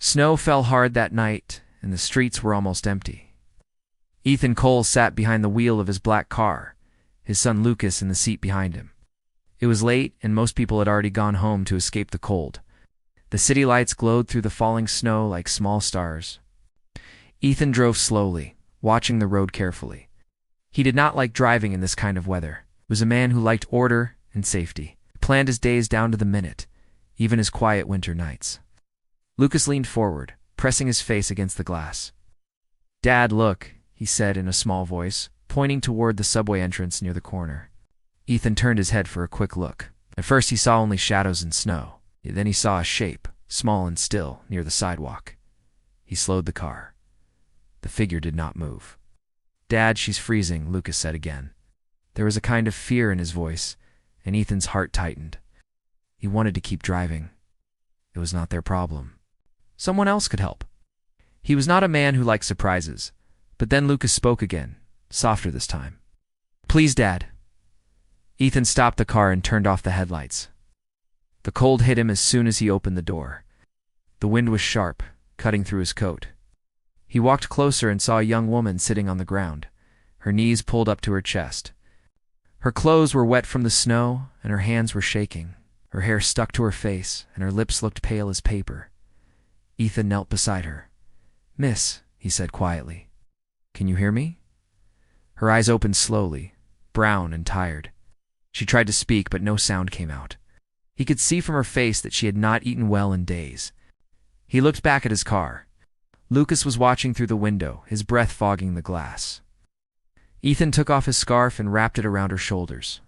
Snow fell hard that night, and the streets were almost empty. Ethan Cole sat behind the wheel of his black car, his son Lucas in the seat behind him. It was late, and most people had already gone home to escape the cold. The city lights glowed through the falling snow like small stars. Ethan drove slowly, watching the road carefully. He did not like driving in this kind of weather. He was a man who liked order and safety. He planned his days down to the minute, even his quiet winter nights. Lucas leaned forward, pressing his face against the glass. "Dad, look," he said in a small voice, pointing toward the subway entrance near the corner. Ethan turned his head for a quick look. At first he saw only shadows and snow. Then he saw a shape, small and still, near the sidewalk. He slowed the car. The figure did not move. "Dad, she's freezing," Lucas said again. There was a kind of fear in his voice, and Ethan's heart tightened. He wanted to keep driving. It was not their problem. Someone else could help. He was not a man who liked surprises, but then Lucas spoke again, softer this time. "Please, Dad." Ethan stopped the car and turned off the headlights. The cold hit him as soon as he opened the door. The wind was sharp, cutting through his coat. He walked closer and saw a young woman sitting on the ground, her knees pulled up to her chest. Her clothes were wet from the snow, and her hands were shaking. Her hair stuck to her face, and her lips looked pale as paper. Ethan knelt beside her. "Miss," he said quietly, "can you hear me?" Her eyes opened slowly, brown and tired. She tried to speak, but no sound came out. He could see from her face that she had not eaten well in days. He looked back at his car. Lucas was watching through the window, his breath fogging the glass. Ethan took off his scarf and wrapped it around her shoulders.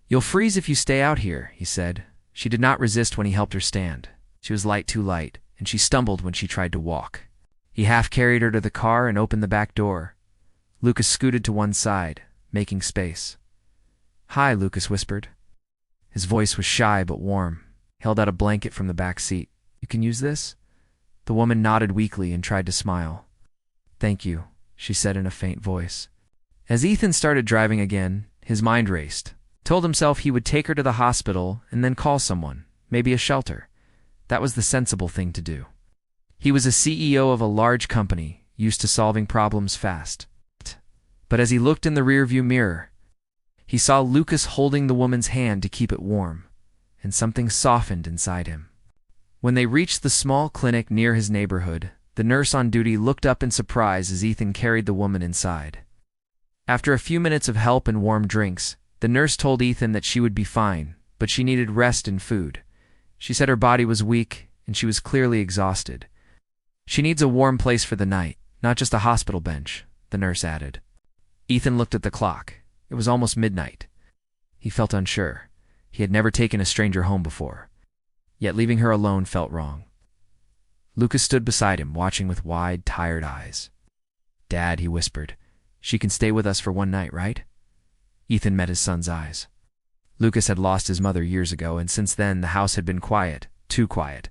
"You'll freeze if you stay out here," he said. She did not resist when he helped her stand. She was too light, and she stumbled when she tried to walk. He half-carried her to the car and opened the back door. Lucas scooted to one side, making space. "Hi," Lucas whispered. His voice was shy but warm. He held out a blanket from the back seat. "You can use this?" The woman nodded weakly and tried to smile. "Thank you," she said in a faint voice. As Ethan started driving again, his mind raced. Told himself he would take her to the hospital and then call someone, maybe a shelter. That was the sensible thing to do. He was a CEO of a large company, used to solving problems fast. But as he looked in the rearview mirror, he saw Lucas holding the woman's hand to keep it warm, and something softened inside him. When they reached the small clinic near his neighborhood, the nurse on duty looked up in surprise as Ethan carried the woman inside. After a few minutes of help and warm drinks, the nurse told Ethan that she would be fine, but she needed rest and food. She said her body was weak, and she was clearly exhausted. "She needs a warm place for the night, not just a hospital bench," the nurse added. Ethan looked at the clock. It was almost midnight. He felt unsure. He had never taken a stranger home before. Yet leaving her alone felt wrong. Lucas stood beside him, watching with wide, tired eyes. "Dad," he whispered, "she can stay with us for one night, right?" Ethan met his son's eyes. Lucas had lost his mother years ago, and since then the house had been quiet, too quiet.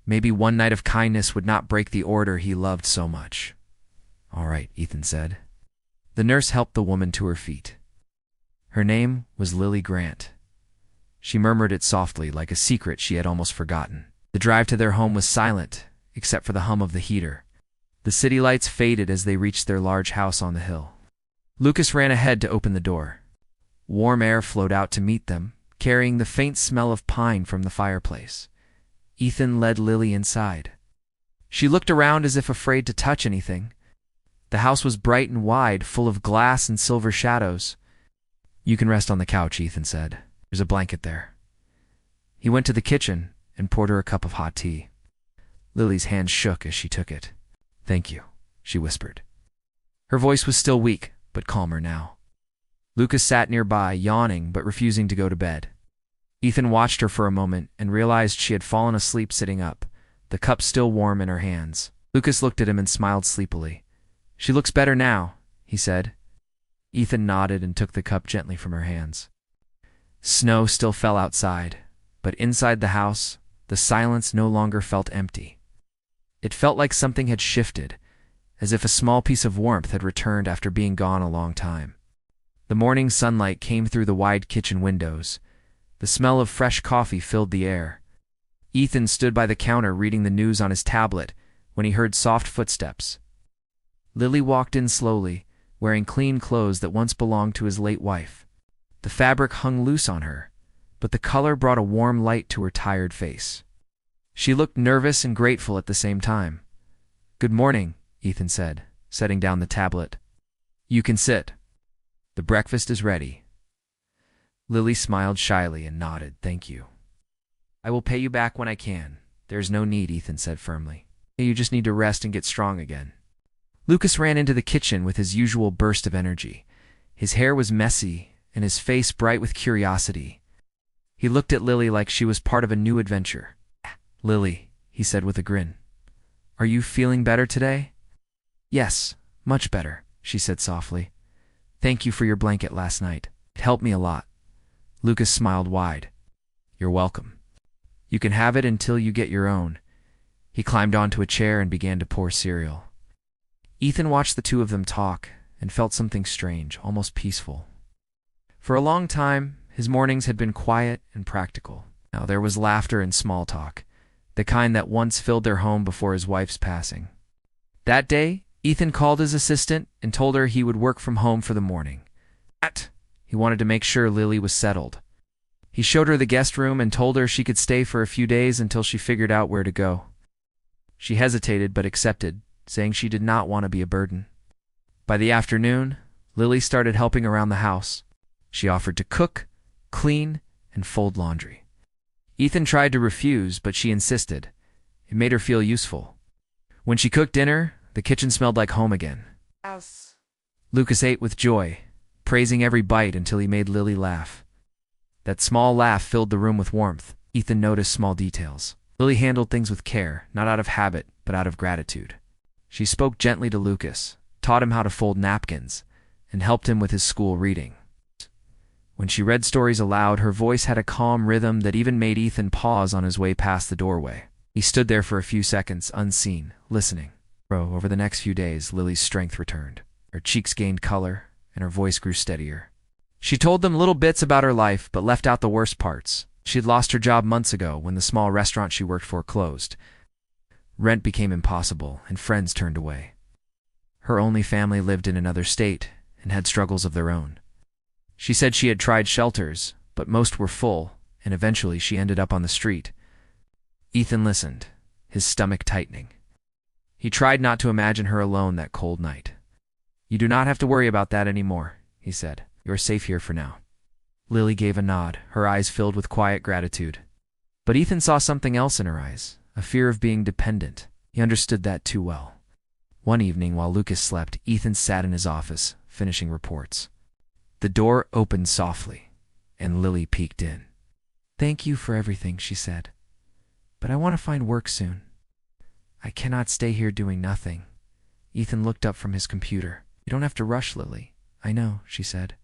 Maybe one night of kindness would not break the order he loved so much. "All right," Ethan said. The nurse helped the woman to her feet. Her name was Lily Grant. She murmured it softly, like a secret she had almost forgotten. The drive to their home was silent, except for the hum of the heater. The city lights faded as they reached their large house on the hill. Lucas ran ahead to open the door. Warm air flowed out to meet them, carrying the faint smell of pine from the fireplace. Ethan led Lily inside. She looked around as if afraid to touch anything. The house was bright and wide, full of glass and silver shadows. "You can rest on the couch," Ethan said. "There's a blanket there." He went to the kitchen and poured her a cup of hot tea. Lily's hand shook as she took it. "Thank you," she whispered. Her voice was still weak, but calmer now. Lucas sat nearby, yawning but refusing to go to bed. Ethan watched her for a moment and realized she had fallen asleep sitting up, the cup still warm in her hands. Lucas looked at him and smiled sleepily. "She looks better now," he said. Ethan nodded and took the cup gently from her hands. Snow still fell outside, but inside the house, the silence no longer felt empty. It felt like something had shifted, as if a small piece of warmth had returned after being gone a long time. The morning sunlight came through the wide kitchen windows. The smell of fresh coffee filled the air. Ethan stood by the counter reading the news on his tablet when he heard soft footsteps. Lily walked in slowly, wearing clean clothes that once belonged to his late wife. The fabric hung loose on her, but the color brought a warm light to her tired face. She looked nervous and grateful at the same time. "Good morning," Ethan said, setting down the tablet. "You can sit. The breakfast is ready." Lily smiled shyly and nodded, "Thank you." "I will pay you back when I can. There's no need," Ethan said firmly. "You just need to rest and get strong again." Lucas ran into the kitchen with his usual burst of energy. His hair was messy and his face bright with curiosity. He looked at Lily like she was part of a new adventure. "Lily," he said with a grin, "are you feeling better today?" "Yes, much better," she said softly. "Thank you for your blanket last night. It helped me a lot." Lucas smiled wide. "You're welcome. You can have it until you get your own." He climbed onto a chair and began to pour cereal. Ethan watched the two of them talk and felt something strange, almost peaceful. For a long time, his mornings had been quiet and practical. Now there was laughter and small talk, the kind that once filled their home before his wife's passing. That day, Ethan called his assistant and told her he would work from home for the morning. He wanted to make sure Lily was settled. He showed her the guest room and told her she could stay for a few days until she figured out where to go. She hesitated but accepted, saying she did not want to be a burden. By the afternoon, Lily started helping around the house. She offered to cook, clean, and fold laundry. Ethan tried to refuse, but she insisted. It made her feel useful. When she cooked dinner, the kitchen smelled like home again. Yes. Lucas ate with joy, praising every bite until he made Lily laugh. That small laugh filled the room with warmth. Ethan noticed small details. Lily handled things with care, not out of habit, but out of gratitude. She spoke gently to Lucas, taught him how to fold napkins, and helped him with his school reading. When she read stories aloud, her voice had a calm rhythm that even made Ethan pause on his way past the doorway. He stood there for a few seconds, unseen, listening. Over the next few days, Lily's strength returned. Her cheeks gained color, and her voice grew steadier. She told them little bits about her life, but left out the worst parts. She had lost her job months ago when the small restaurant she worked for closed. Rent became impossible, and friends turned away. Her only family lived in another state and had struggles of their own. She said she had tried shelters, but most were full, and eventually she ended up on the street. Ethan listened, his stomach tightening. He tried not to imagine her alone that cold night. "You do not have to worry about that anymore," he said. "You are safe here for now." Lily gave a nod, her eyes filled with quiet gratitude. But Ethan saw something else in her eyes, a fear of being dependent. He understood that too well. One evening, while Lucas slept, Ethan sat in his office, finishing reports. The door opened softly, and Lily peeked in. "Thank you for everything," she said. "But I want to find work soon. I cannot stay here doing nothing." Ethan looked up from his computer. "You don't have to rush, Lily." "I know," she said.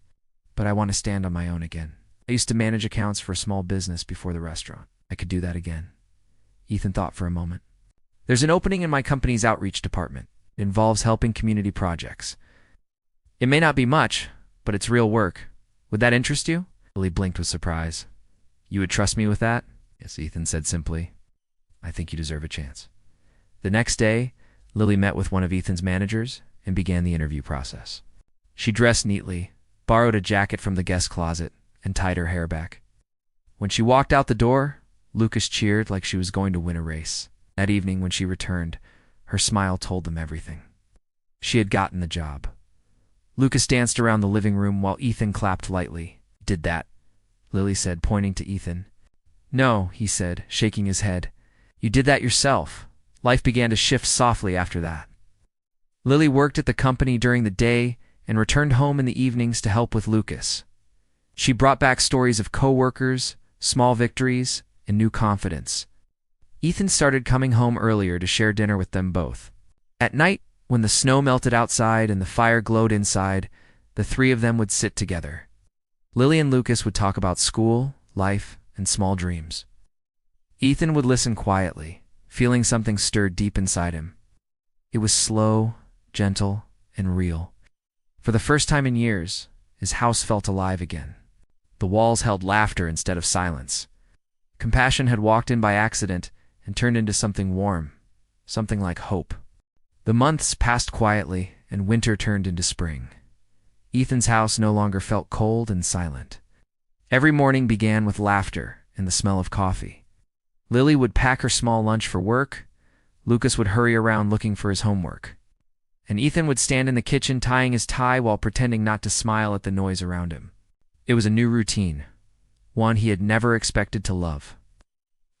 "But I want to stand on my own again. I used to manage accounts for a small business before the restaurant. I could do that again." Ethan thought for a moment. "There's an opening in my company's outreach department. It involves helping community projects. It may not be much, but it's real work. Would that interest you?" Lily blinked with surprise. "You would trust me with that?" "Yes," Ethan said simply. "I think you deserve a chance." The next day, Lily met with one of Ethan's managers and began the interview process. She dressed neatly, borrowed a jacket from the guest closet, and tied her hair back. When she walked out the door, Lucas cheered like she was going to win a race. That evening, when she returned, her smile told them everything. She had gotten the job. Lucas danced around the living room while Ethan clapped lightly. "Did that?" Lily said, pointing to Ethan. "No," he said, shaking his head. "You did that yourself." Life began to shift softly after that. Lily worked at the company during the day and returned home in the evenings to help with Lucas. She brought back stories of coworkers, small victories, and new confidence. Ethan started coming home earlier to share dinner with them both. At night, when the snow melted outside and the fire glowed inside, the three of them would sit together. Lily and Lucas would talk about school, life, and small dreams. Ethan would listen quietly, feeling something stirred deep inside him. It was slow, gentle, and real. For the first time in years, his house felt alive again. The walls held laughter instead of silence. Compassion had walked in by accident and turned into something warm, something like hope. The months passed quietly, and winter turned into spring. Ethan's house no longer felt cold and silent. Every morning began with laughter and the smell of coffee. Lily would pack her small lunch for work, Lucas would hurry around looking for his homework, and Ethan would stand in the kitchen tying his tie while pretending not to smile at the noise around him. It was a new routine, one he had never expected to love.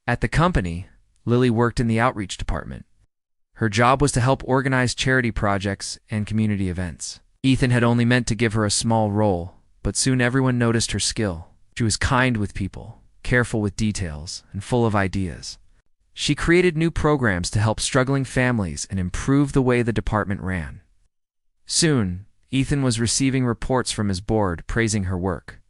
At the company, Lily worked in the outreach department. Her job was to help organize charity projects and community events. Ethan had only meant to give her a small role, but soon everyone noticed her skill. She was kind with people, careful with details, and full of ideas. She created new programs to help struggling families and improve the way the department ran. Soon, Ethan was receiving reports from his board praising her work.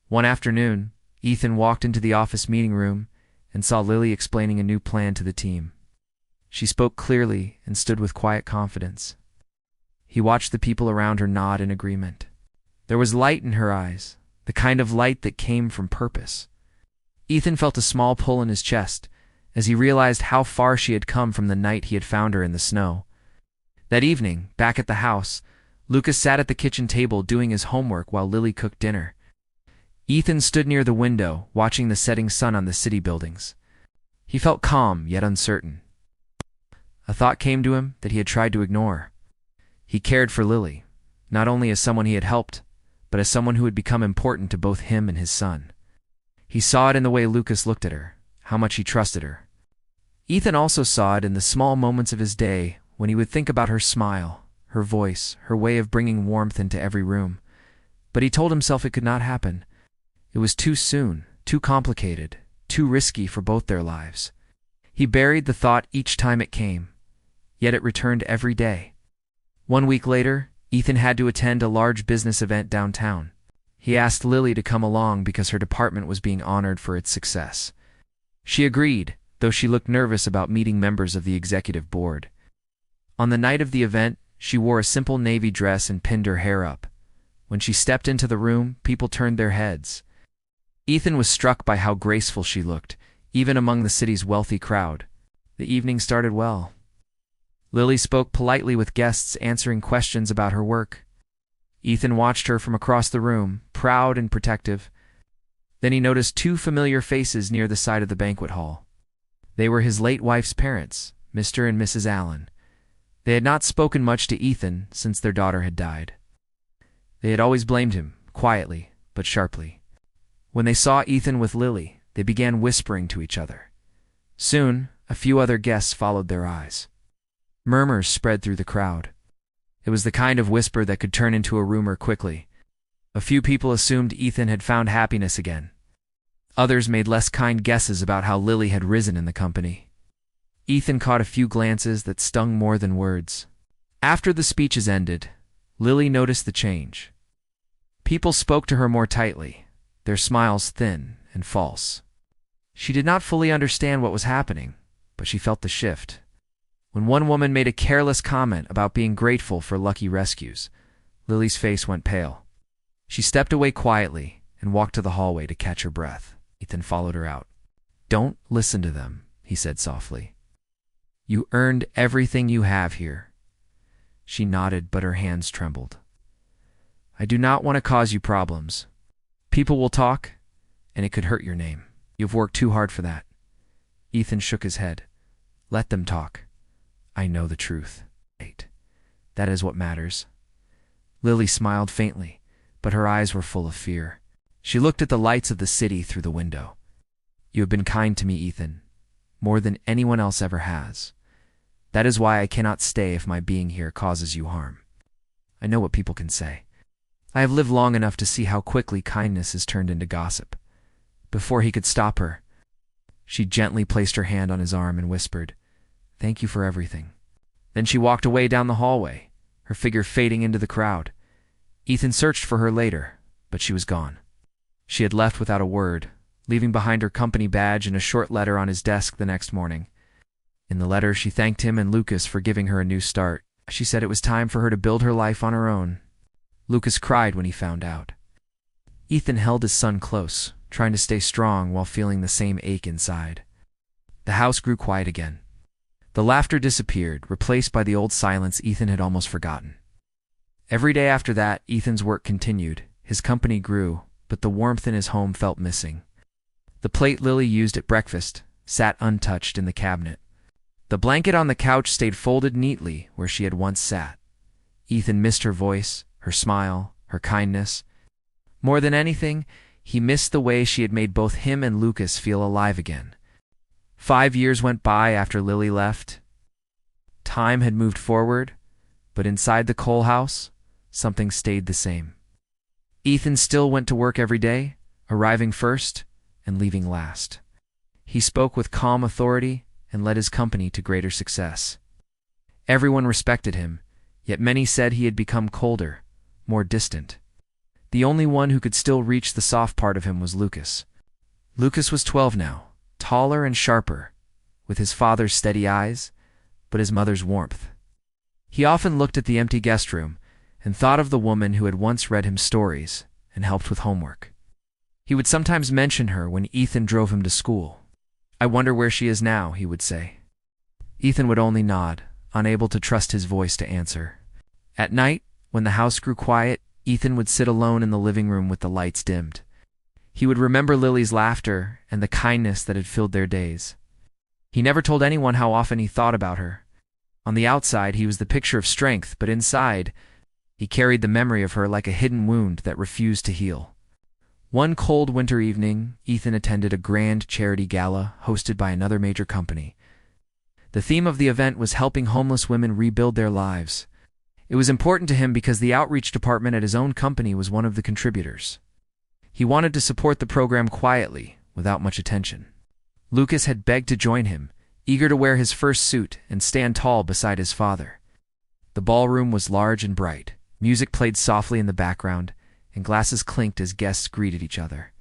One afternoon, Ethan walked into the office meeting room and saw Lily explaining a new plan to the team. She spoke clearly and stood with quiet confidence. He watched the people around her nod in agreement. There was light in her eyes, the kind of light that came from purpose. Ethan felt a small pull in his chest as he realized how far she had come from the night he had found her in the snow. That evening, back at the house, Lucas sat at the kitchen table doing his homework while Lily cooked dinner. Ethan stood near the window, watching the setting sun on the city buildings. He felt calm yet uncertain. A thought came to him that he had tried to ignore. He cared for Lily, not only as someone he had helped, but as someone who had become important to both him and his son. He saw it in the way Lucas looked at her, how much he trusted her. Ethan also saw it in the small moments of his day when he would think about her smile, her voice, her way of bringing warmth into every room. But he told himself it could not happen. It was too soon, too complicated, too risky for both their lives. He buried the thought each time it came, yet it returned every day. 1 week later, Ethan had to attend a large business event downtown. He asked Lily to come along because her department was being honored for its success. She agreed, though she looked nervous about meeting members of the executive board. On the night of the event, she wore a simple navy dress and pinned her hair up. When she stepped into the room, people turned their heads. Ethan was struck by how graceful she looked, even among the city's wealthy crowd. The evening started well. Lily spoke politely with guests answering questions about her work. Ethan watched her from across the room, proud and protective. Then he noticed 2 familiar faces near the side of the banquet hall. They were his late wife's parents, Mr. and Mrs. Allen. They had not spoken much to Ethan since their daughter had died. They had always blamed him, quietly but sharply. When they saw Ethan with Lily, they began whispering to each other. Soon, a few other guests followed their eyes. Murmurs spread through the crowd. It was the kind of whisper that could turn into a rumor quickly. A few people assumed Ethan had found happiness again. Others made less kind guesses about how Lily had risen in the company. Ethan caught a few glances that stung more than words. After the speeches ended, Lily noticed the change. People spoke to her more tightly, their smiles thin and false. She did not fully understand what was happening, but she felt the shift. When one woman made a careless comment about being grateful for lucky rescues, Lily's face went pale. She stepped away quietly and walked to the hallway to catch her breath. Ethan followed her out. "Don't listen to them," he said softly. "You earned everything you have here." She nodded, but her hands trembled. "I do not want to cause you problems. People will talk, and it could hurt your name. You've worked too hard for that." Ethan shook his head. "Let them talk. I know the truth. That is what matters." Lily smiled faintly, but her eyes were full of fear. She looked at the lights of the city through the window. "You have been kind to me, Ethan, more than anyone else ever has. That is why I cannot stay if my being here causes you harm. I know what people can say. I have lived long enough to see how quickly kindness is turned into gossip." Before he could stop her, she gently placed her hand on his arm and whispered, "Thank you for everything." Then she walked away down the hallway, her figure fading into the crowd. Ethan searched for her later, but she was gone. She had left without a word, leaving behind her company badge and a short letter on his desk the next morning. In the letter, she thanked him and Lucas for giving her a new start. She said it was time for her to build her life on her own. Lucas cried when he found out. Ethan held his son close, trying to stay strong while feeling the same ache inside. The house grew quiet again. The laughter disappeared, replaced by the old silence Ethan had almost forgotten. Every day after that, Ethan's work continued. His company grew, but the warmth in his home felt missing. The plate Lily used at breakfast sat untouched in the cabinet. The blanket on the couch stayed folded neatly where she had once sat. Ethan missed her voice, her smile, her kindness. More than anything, he missed the way she had made both him and Lucas feel alive again. 5 years went by after Lily left. Time had moved forward, but inside the Cole house, something stayed the same. Ethan still went to work every day, arriving first and leaving last. He spoke with calm authority and led his company to greater success. Everyone respected him, yet many said he had become colder, more distant. The only one who could still reach the soft part of him was Lucas. Lucas was 12 now, taller and sharper, with his father's steady eyes, but his mother's warmth. He often looked at the empty guest room and thought of the woman who had once read him stories and helped with homework. He would sometimes mention her when Ethan drove him to school. "I wonder where she is now," he would say. Ethan would only nod, unable to trust his voice to answer. At night, when the house grew quiet, Ethan would sit alone in the living room with the lights dimmed. He would remember Lily's laughter and the kindness that had filled their days. He never told anyone how often he thought about her. On the outside, he was the picture of strength, but inside, he carried the memory of her like a hidden wound that refused to heal. One cold winter evening, Ethan attended a grand charity gala hosted by another major company. The theme of the event was helping homeless women rebuild their lives. It was important to him because the outreach department at his own company was one of the contributors. He wanted to support the program quietly, without much attention. Lucas had begged to join him, eager to wear his first suit and stand tall beside his father. The ballroom was large and bright. Music played softly in the background, and glasses clinked as guests greeted each other.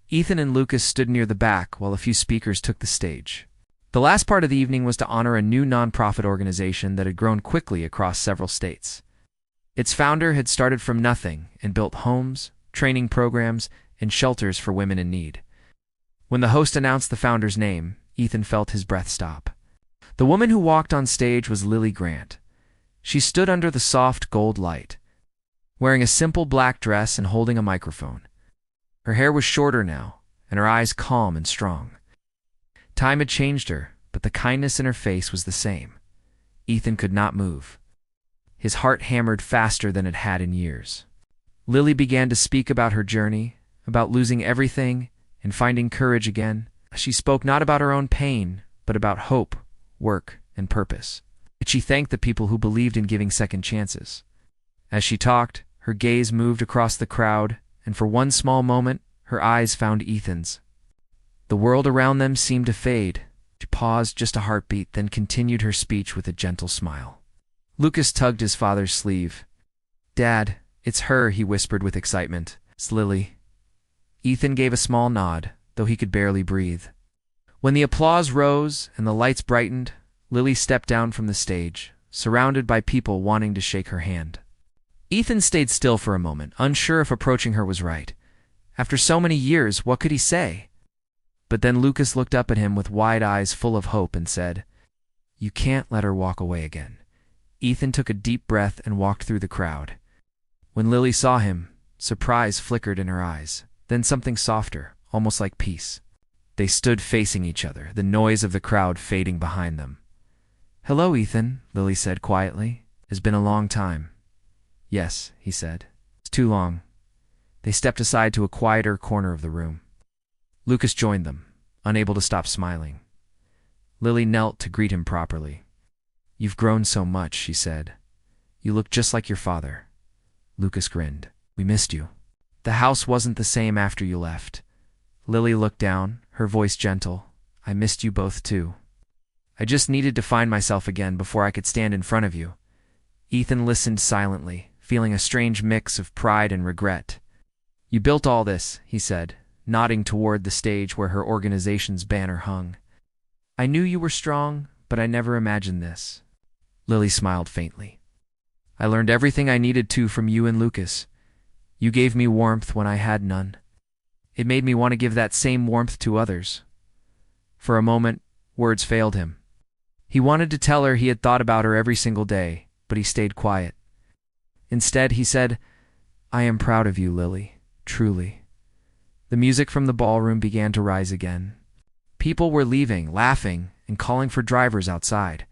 Ethan and Lucas stood near the back while a few speakers took the stage. The last part of the evening was to honor a new nonprofit organization that had grown quickly across several states. Its founder had started from nothing and built homes, training programs, and shelters for women in need. When the host announced the founder's name, Ethan felt his breath stop. The woman who walked on stage was Lily Grant. She stood under the soft gold light, wearing a simple black dress and holding a microphone. Her hair was shorter now, and her eyes calm and strong. Time had changed her, but the kindness in her face was the same. Ethan could not move. His heart hammered faster than it had in years. Lily began to speak about her journey, about losing everything and finding courage again. She spoke not about her own pain, but about hope, work, and purpose. She thanked the people who believed in giving second chances. As she talked, her gaze moved across the crowd, and for one small moment, her eyes found Ethan's. The world around them seemed to fade. She paused just a heartbeat, then continued her speech with a gentle smile. Lucas tugged his father's sleeve. "Dad, it's her," he whispered with excitement. "It's Lily." Ethan gave a small nod, though he could barely breathe. When the applause rose and the lights brightened, Lily stepped down from the stage, surrounded by people wanting to shake her hand. Ethan stayed still for a moment, unsure if approaching her was right. After so many years, what could he say? But then Lucas looked up at him with wide eyes full of hope and said, "You can't let her walk away again." Ethan took a deep breath and walked through the crowd. When Lily saw him, surprise flickered in her eyes, then something softer, almost like peace. They stood facing each other, the noise of the crowd fading behind them. "Hello, Ethan," Lily said quietly. "It's been a long time." "Yes," he said. "It's too long." They stepped aside to a quieter corner of the room. Lucas joined them, unable to stop smiling. Lily knelt to greet him properly. "You've grown so much," she said. "You look just like your father." Lucas grinned. "We missed you." "The house wasn't the same after you left." Lily looked down, her voice gentle. "I missed you both too. I just needed to find myself again before I could stand in front of you." Ethan listened silently, feeling a strange mix of pride and regret. "You built all this," he said, nodding toward the stage where her organization's banner hung. "I knew you were strong, but I never imagined this." Lily smiled faintly. "I learned everything I needed to from you and Lucas. You gave me warmth when I had none." It made me want to give that same warmth to others. For a moment, words failed him. He wanted to tell her he had thought about her every single day, but he stayed quiet. Instead, he said, "I am proud of you, Lily, truly." The music from the ballroom began to rise again. People were leaving, laughing, and calling for drivers outside.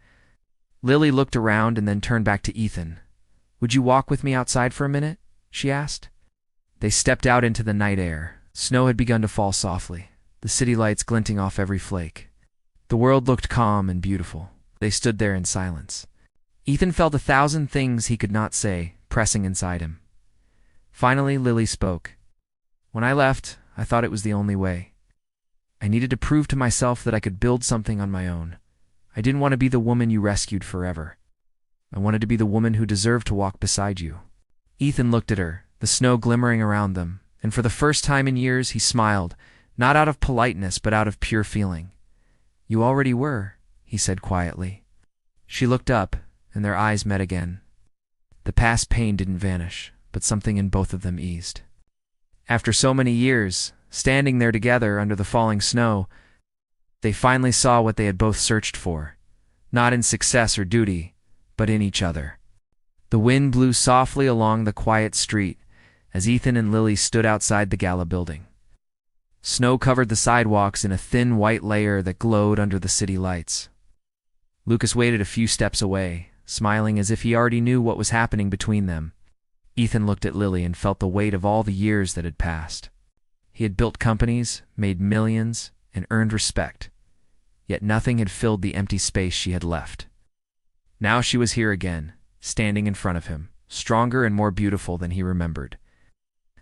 Lily looked around and then turned back to Ethan. "Would you walk with me outside for a minute?" she asked. They stepped out into the night air. Snow had begun to fall softly, the city lights glinting off every flake. The world looked calm and beautiful. They stood there in silence. Ethan felt 1,000 things he could not say, pressing inside him. Finally, Lily spoke. "When I left, I thought it was the only way. I needed to prove to myself that I could build something on my own. I didn't want to be the woman you rescued forever. I wanted to be the woman who deserved to walk beside you." Ethan looked at her, the snow glimmering around them, and for the first time in years he smiled, not out of politeness but out of pure feeling. "You already were," he said quietly. She looked up, and their eyes met again. The past pain didn't vanish, but something in both of them eased. After so many years, standing there together under the falling snow, they finally saw what they had both searched for, not in success or duty, but in each other. The wind blew softly along the quiet street as Ethan and Lily stood outside the gala building. Snow covered the sidewalks in a thin white layer that glowed under the city lights. Lucas waited a few steps away, smiling as if he already knew what was happening between them. Ethan looked at Lily and felt the weight of all the years that had passed. He had built companies, made millions, and earned respect, yet nothing had filled the empty space she had left. Now she was here again, standing in front of him, stronger and more beautiful than he remembered.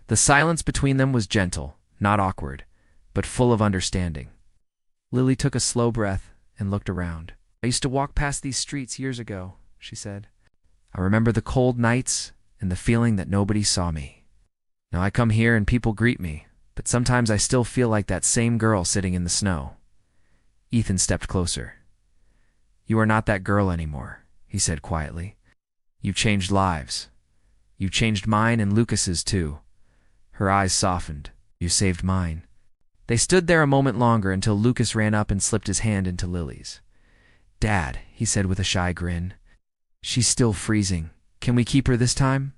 The silence between them was gentle, not awkward, but full of understanding. Lily took a slow breath and looked around. "I used to walk past these streets years ago," she said. "I remember the cold nights and the feeling that nobody saw me. Now I come here and people greet me, but sometimes I still feel like that same girl sitting in the snow." Ethan stepped closer. "You are not that girl anymore," he said quietly. "You've changed lives. You've changed mine and Lucas's too." Her eyes softened. "You saved mine." They stood there a moment longer until Lucas ran up and slipped his hand into Lily's. "Dad," he said with a shy grin, "she's still freezing. Can we keep her this time?"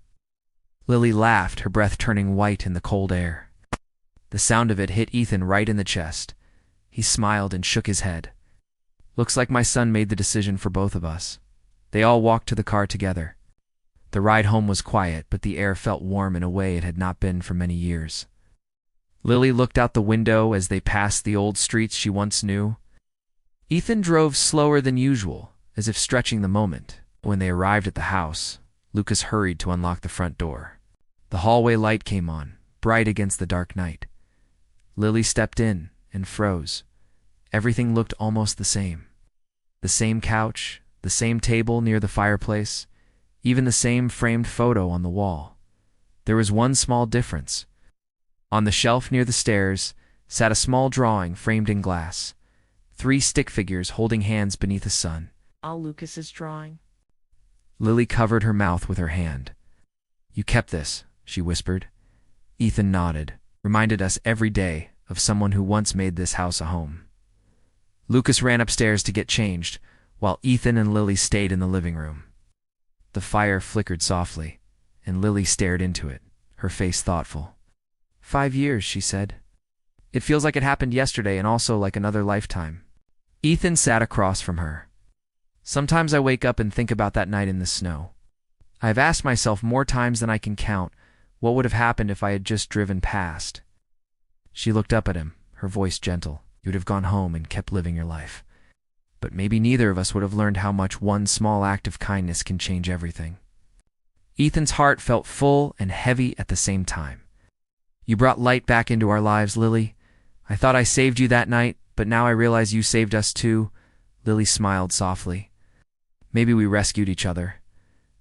Lily laughed, her breath turning white in the cold air. The sound of it hit Ethan right in the chest. He smiled and shook his head. "Looks like my son made the decision for both of us." They all walked to the car together. The ride home was quiet, but the air felt warm in a way it had not been for many years. Lily looked out the window as they passed the old streets she once knew. Ethan drove slower than usual, as if stretching the moment. When they arrived at the house, Lucas hurried to unlock the front door. The hallway light came on, bright against the dark night. Lily stepped in and froze. Everything looked almost the same. The same couch, the same table near the fireplace, even the same framed photo on the wall. There was one small difference. On the shelf near the stairs sat a small drawing framed in glass. 3 stick figures holding hands beneath a sun. "All Lucas's drawing." Lily covered her mouth with her hand. "You kept this," she whispered. Ethan nodded, reminded us every day of someone who once made this house a home. Lucas ran upstairs to get changed, while Ethan and Lily stayed in the living room. The fire flickered softly, and Lily stared into it, her face thoughtful. 5 years, she said. "It feels like it happened yesterday and also like another lifetime." Ethan sat across from her. "Sometimes I wake up and think about that night in the snow. I have asked myself more times than I can count what would have happened if I had just driven past." She looked up at him, her voice gentle. "You would have gone home and kept living your life. But maybe neither of us would have learned how much one small act of kindness can change everything." Ethan's heart felt full and heavy at the same time. "You brought light back into our lives, Lily. I thought I saved you that night, but now I realize you saved us too." Lily smiled softly. "Maybe we rescued each other."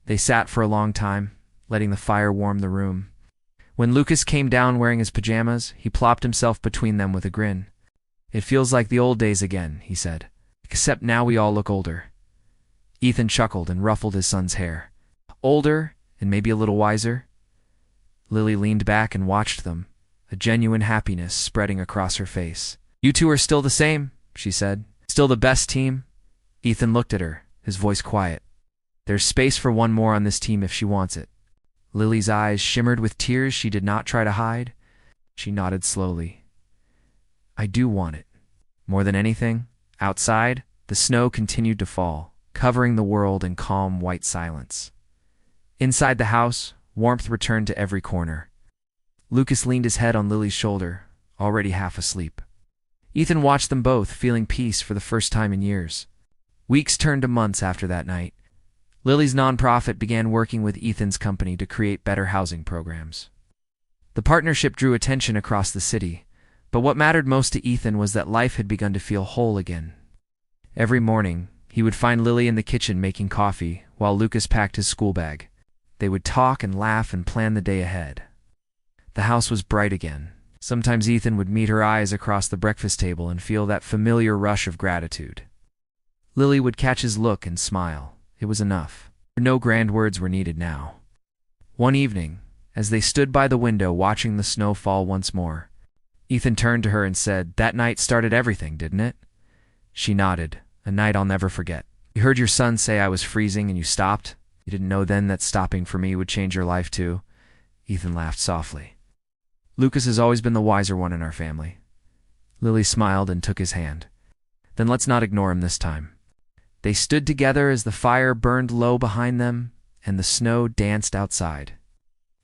They sat for a long time, letting the fire warm the room. When Lucas came down wearing his pajamas, he plopped himself between them with a grin. "It feels like the old days again," he said. "Except now we all look older." Ethan chuckled and ruffled his son's hair. "Older, and maybe a little wiser?" Lily leaned back and watched them, a genuine happiness spreading across her face. "You two are still the same," she said. "Still the best team?" Ethan looked at her, his voice quiet. "There's space for one more on this team if she wants it." Lily's eyes shimmered with tears she did not try to hide. She nodded slowly. "I do want it." More than anything, outside, the snow continued to fall, covering the world in calm white silence. Inside the house, warmth returned to every corner. Lucas leaned his head on Lily's shoulder, already half asleep. Ethan watched them both, feeling peace for the first time in years. Weeks turned to months after that night. Lily's nonprofit began working with Ethan's company to create better housing programs. The partnership drew attention across the city, but what mattered most to Ethan was that life had begun to feel whole again. Every morning, he would find Lily in the kitchen making coffee while Lucas packed his school bag. They would talk and laugh and plan the day ahead. The house was bright again. Sometimes Ethan would meet her eyes across the breakfast table and feel that familiar rush of gratitude. Lily would catch his look and smile. It was enough. No grand words were needed now. One evening, as they stood by the window watching the snow fall once more, Ethan turned to her and said, "That night started everything, didn't it?" She nodded. "A night I'll never forget. You heard your son say I was freezing and you stopped? You didn't know then that stopping for me would change your life too?" Ethan laughed softly. "Lucas has always been the wiser one in our family." Lily smiled and took his hand. "Then let's not ignore him this time." They stood together as the fire burned low behind them and the snow danced outside.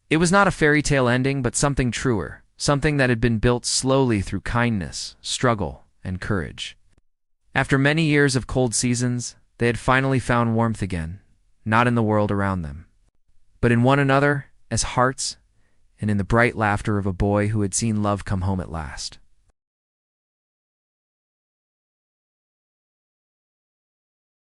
It was not a fairy tale ending, but something truer, something that had been built slowly through kindness, struggle, and courage. After many years of cold seasons, they had finally found warmth again, not in the world around them, but in one another as hearts and in the bright laughter of a boy who had seen love come home at last.